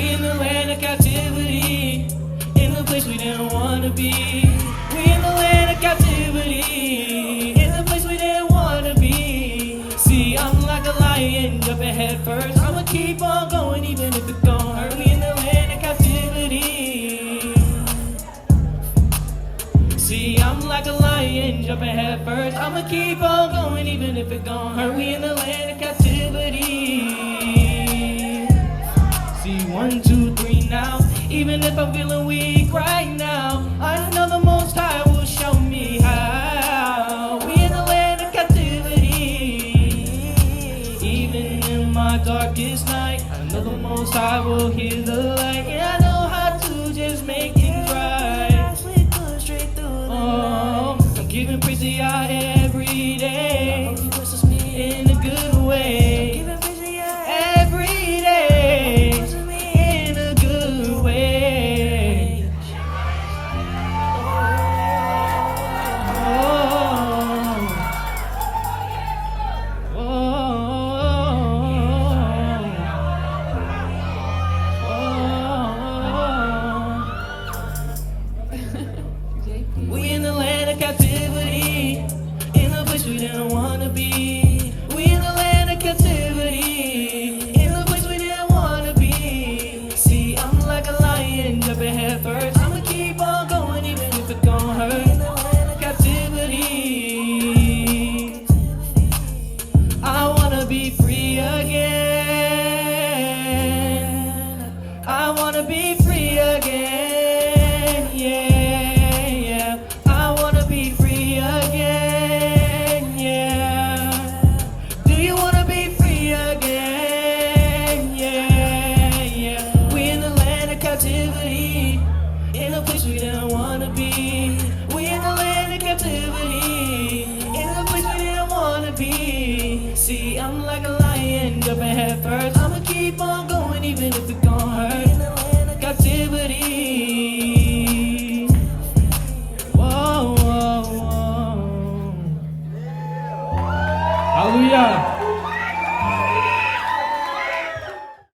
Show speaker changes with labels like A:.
A: We in the land of captivity, in the place we didn't wanna be. We in the land of captivity, in the place we didn't wanna be. See, I'm like a lion, jumping head first. I'ma keep on going even if it gon' hurt. We in the land of captivity. See, I'm like a lion, jumping head first. I'ma keep on going even if it gon' hurt. We in the land of captivity. See, 1, 2, 3 now. Even if I'm feeling weak right now, I know the Most High will show me how. We in the land of captivity. Even in my darkest night, I know the Most High will hear the light. Yeah, I know how to just make it right. Oh, I'm giving praise to Yah every day, in a good way. Every day, in a good way. We in the land of captivity, in the place we didn't wanna be. We in the land of captivity, in the place we didn't wanna be. See, I'm like a lion, jumping head first. I'ma keep on going even if it gon' hurt. In the land of captivity, I wanna be free again. I wanna be free again, yeah. In a place we didn't wanna be. We in the land of captivity, in a place we didn't wanna be. See, I'm like a lion, jumping head first. I'ma keep on going even if it gon' hurt.